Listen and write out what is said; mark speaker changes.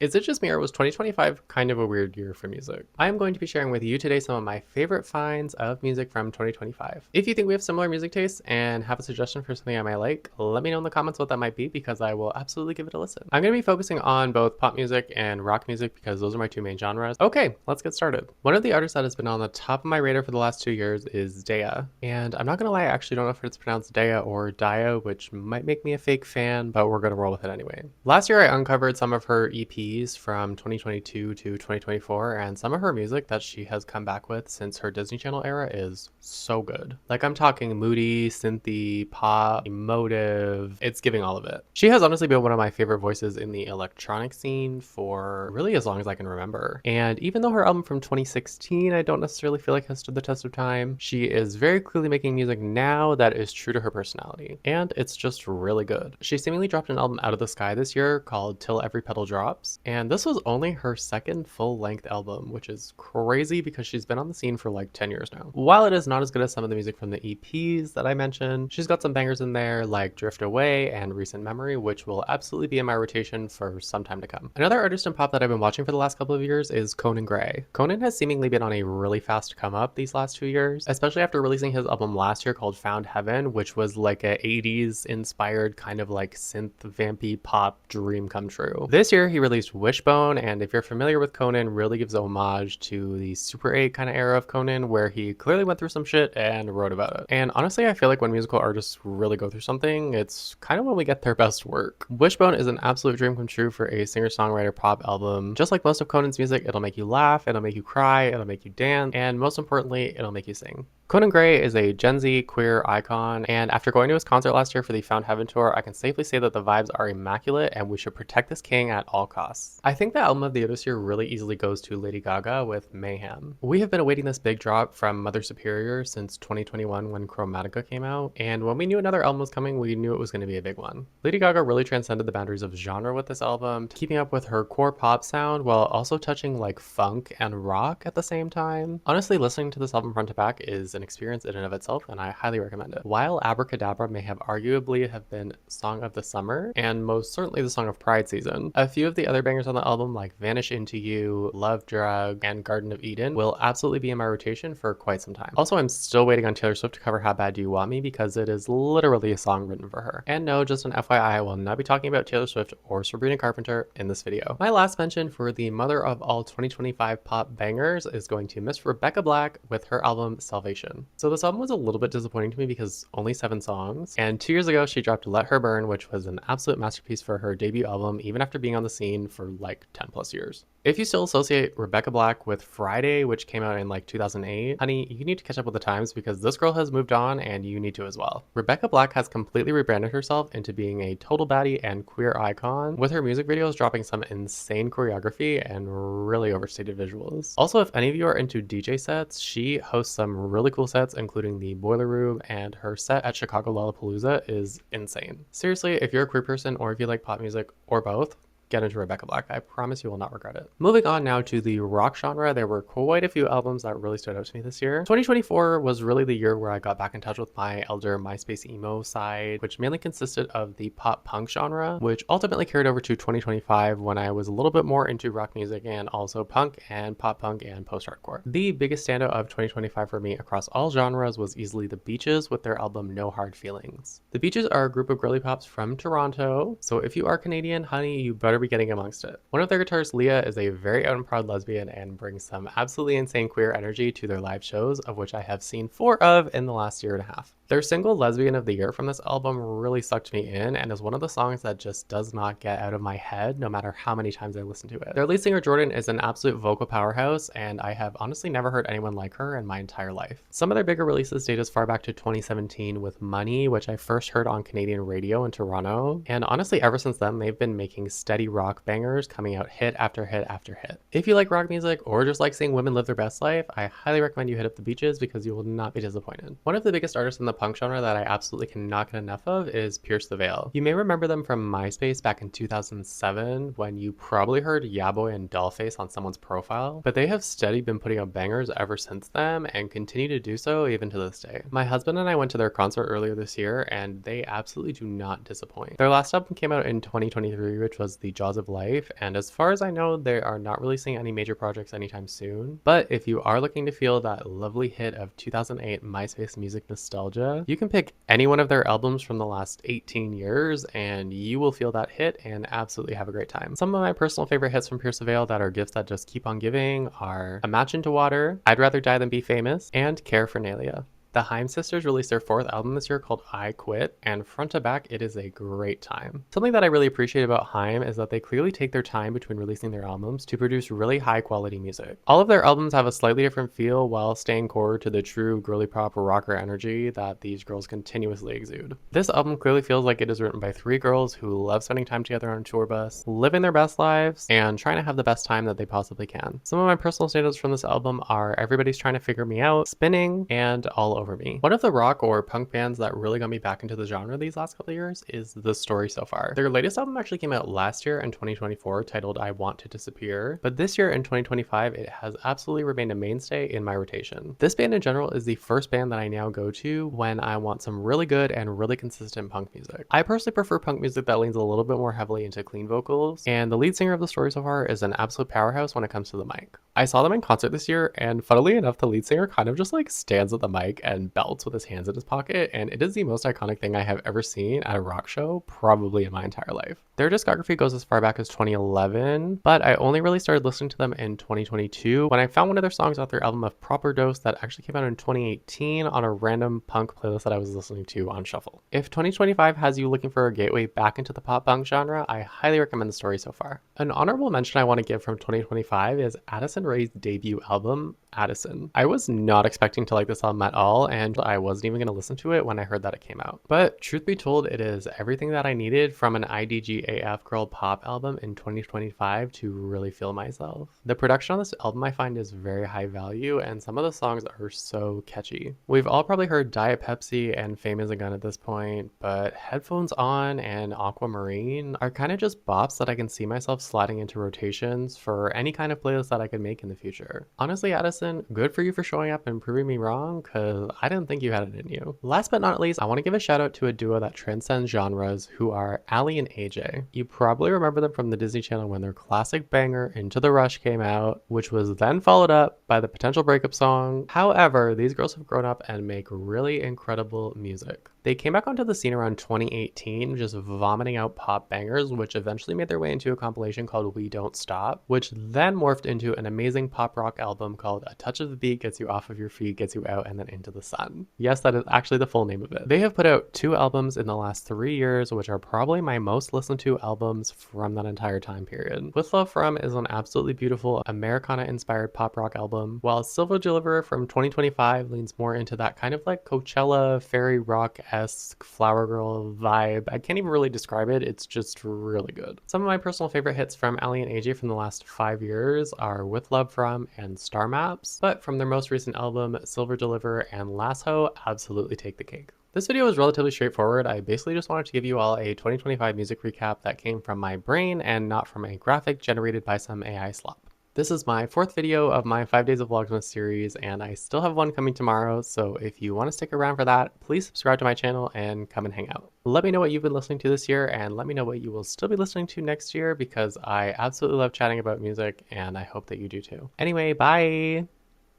Speaker 1: Is it just me or was 2025 kind of a weird year for music? I am going to be sharing with you today some of my favorite finds of music from 2025. If you think we have similar music tastes and have a suggestion for something I might like, let me know in the comments what that might be because I will absolutely give it a listen. I'm going to be focusing on both pop music and rock music because those are my two main genres. Okay, let's get started. One of the artists that has been on the top of my radar for the last 2 years is Daya. And I'm not going to lie, I actually don't know if it's pronounced Daya or Daya, which might make me a fake fan, but we're going to roll with it anyway. Last year I uncovered some of her EPs from 2022 to 2024, and some of her music that she has come back with since her Disney Channel era is so good. Like, I'm talking moody, synthy, pop, emotive. It's giving all of it. She has honestly been one of my favorite voices in the electronic scene for really as long as I can remember. And even though her album from 2016 I don't necessarily feel like has stood the test of time, she is very clearly making music now that is true to her personality. And it's just really good. She seemingly dropped an album out of the sky this year called Till Every Petal Drops, and this was only her second full-length album, which is crazy because she's been on the scene for like 10 years now. While it is not as good as some of the music from the EPs that I mentioned, she's got some bangers in there like Drift Away and Recent Memory, which will absolutely be in my rotation for some time to come. Another artist in pop that I've been watching for the last couple of years is Conan Gray. Conan has seemingly been on a really fast come up these last 2 years, especially after releasing his album last year called Found Heaven, which was like a 80s inspired kind of like synth vampy pop dream come true. This year he released Wishbone, and if you're familiar with Conan, really gives homage to the Super 8 kind of era of Conan where he clearly went through some shit and wrote about it. And honestly, I feel like when musical artists really go through something, it's kind of when we get their best work. Wishbone is an absolute dream come true for a singer-songwriter pop album. Just like most of Conan's music, it'll make you laugh, it'll make you cry, it'll make you dance, and most importantly, it'll make you sing. Conan Gray is a Gen Z queer icon, and after going to his concert last year for the Found Heaven tour, I can safely say that the vibes are immaculate and we should protect this king at all costs. I think the album of the year this year really easily goes to Lady Gaga with Mayhem. We have been awaiting this big drop from Mother Superior since 2021 when Chromatica came out, and when we knew another album was coming, we knew it was going to be a big one. Lady Gaga really transcended the boundaries of genre with this album, keeping up with her core pop sound while also touching like funk and rock at the same time. Honestly, listening to this album front to back is an experience in and of itself, and I highly recommend it. While Abracadabra may have arguably have been Song of the Summer, and most certainly the Song of Pride season, a few of the other bangers on the album like Vanish Into You, Love Drug, and Garden of Eden will absolutely be in my rotation for quite some time. Also, I'm still waiting on Taylor Swift to cover How Bad Do You Want Me because it is literally a song written for her. And no, just an FYI, I will not be talking about Taylor Swift or Sabrina Carpenter in this video. My last mention for the mother of all 2025 pop bangers is going to Miss Rebecca Black with her album Salvation. So this album was a little bit disappointing to me because only 7 songs, and 2 years ago she dropped Let Her Burn, which was an absolute masterpiece for her debut album even after being on the scene for like 10 plus years. If you still associate Rebecca Black with Friday, which came out in like 2008, honey, you need to catch up with the times because this girl has moved on and you need to as well. Rebecca Black has completely rebranded herself into being a total baddie and queer icon, with her music videos dropping some insane choreography and really overstated visuals. Also, if any of you are into DJ sets, she hosts some really cool sets including the Boiler Room, and her set at Chicago Lollapalooza is insane. Seriously, if you're a queer person or if you like pop music or both, get into Rebecca Black. I promise you will not regret it. Moving on now to the rock genre, there were quite a few albums that really stood out to me this year. 2024 was really the year where I got back in touch with my elder Myspace emo side, which mainly consisted of the pop punk genre, which ultimately carried over to 2025 when I was a little bit more into rock music and also punk and pop punk and post-hardcore. The biggest standout of 2025 for me across all genres was easily the Beaches with their album No Hard Feelings. The Beaches are a group of girly pops from Toronto, so if you are Canadian, honey, you better be getting amongst it. One of their guitarists, Leah, is a very out and proud lesbian and brings some absolutely insane queer energy to their live shows, of which I have seen 4 of in the last year and a half. Their single Lesbian of the Year from this album really sucked me in and is one of the songs that just does not get out of my head no matter how many times I listen to it. Their lead singer Jordan is an absolute vocal powerhouse, and I have honestly never heard anyone like her in my entire life. Some of their bigger releases date as far back to 2017 with Money, which I first heard on Canadian radio in Toronto, and honestly ever since then they've been making steady rock bangers coming out hit after hit after hit. If you like rock music or just like seeing women live their best life, I highly recommend you hit up the Beaches because you will not be disappointed. One of the biggest artists in the punk genre that I absolutely cannot get enough of is Pierce the Veil. You may remember them from Myspace back in 2007 when you probably heard Yeah Boy and Dollface on someone's profile, but they have steady been putting out bangers ever since then and continue to do so even to this day. My husband and I went to their concert earlier this year and they absolutely do not disappoint. Their last album came out in 2023, which was The Jaws of Life, and as far as I know, they are not releasing any major projects anytime soon. But if you are looking to feel that lovely hit of 2008 MySpace music nostalgia, you can pick any one of their albums from the last 18 years and you will feel that hit and absolutely have a great time. Some of my personal favorite hits from Pierce the Veil that are gifts that just keep on giving are Imagine to Water, I'd Rather Die Than Be Famous, and Caraphernalia. The Haim sisters released their 4th album this year called I Quit, and front to back, it is a great time. Something that I really appreciate about Haim is that they clearly take their time between releasing their albums to produce really high quality music. All of their albums have a slightly different feel while staying core to the true girly pop rocker energy that these girls continuously exude. This album clearly feels like it is written by 3 girls who love spending time together on a tour bus, living their best lives, and trying to have the best time that they possibly can. Some of my personal standouts from this album are Everybody's Trying to Figure Me Out, Spinning, and All Over Me. One of the rock or punk bands that really got me back into the genre these last couple of years is The Story So Far. Their latest album actually came out last year in 2024 titled I Want to Disappear, but this year in 2025 it has absolutely remained a mainstay in my rotation. This band in general is the first band that I now go to when I want some really good and really consistent punk music. I personally prefer punk music that leans a little bit more heavily into clean vocals, and the lead singer of The Story So Far is an absolute powerhouse when it comes to the mic. I saw them in concert this year, and funnily enough, the lead singer kind of just like stands at the mic and belts with his hands in his pocket, and it is the most iconic thing I have ever seen at a rock show probably in my entire life. Their discography goes as far back as 2011, but I only really started listening to them in 2022 when I found one of their songs off their album of Proper Dose that actually came out in 2018 on a random punk playlist that I was listening to on shuffle. If 2025 has you looking for a gateway back into the pop punk genre, I highly recommend The Story So Far. An honorable mention I want to give from 2025 is Addison Rae's debut album, Addison. I was not expecting to like this album at all, and I wasn't even going to listen to it when I heard that it came out. But truth be told, it is everything that I needed from an IDGAF girl pop album in 2025 to really feel myself. The production on this album I find is very high value, and some of the songs are so catchy. We've all probably heard Diet Pepsi and Fame Is a Gun at this point, but Headphones On and Aquamarine are kind of just bops that I can see myself sliding into rotations for any kind of playlist that I could make in the future. Honestly, Addison, good for you for showing up and proving me wrong, because I didn't think you had it in you. Last but not least, I want to give a shout out to a duo that transcends genres who are Ali and AJ. You probably remember them from the Disney Channel when their classic banger Into the Rush came out, which was then followed up by the potential breakup song. However, these girls have grown up and make really incredible music. They came back onto the scene around 2018, just vomiting out pop bangers, which eventually made their way into a compilation called We Don't Stop, which then morphed into an amazing pop rock album called A Touch of the Beat Gets You Off of Your Feet, Gets You Out, and then Into the Sun. Yes, that is actually the full name of it. They have put out 2 albums in the last 3 years, which are probably my most listened to albums from that entire time period. With Love From is an absolutely beautiful Americana-inspired pop rock album, while Silver Deliverer from 2025 leans more into that kind of like Coachella, fairy rock-esque flower girl vibe. I can't even really describe it, it's just really good. Some of my personal favorite hits from Ali and AJ from the last 5 years are With Love From and Star Maps, but from their most recent album, Silver Deliverer and Lasso absolutely take the cake. This video was relatively straightforward. I basically just wanted to give you all a 2025 music recap that came from my brain and not from a graphic generated by some AI slop. This is my 4th video of my 5 days of Vlogsmas series, and I still have one coming tomorrow, so if you want to stick around for that, please subscribe to my channel and come and hang out. Let me know what you've been listening to this year, and let me know what you will still be listening to next year, because I absolutely love chatting about music, and I hope that you do too. Anyway, bye!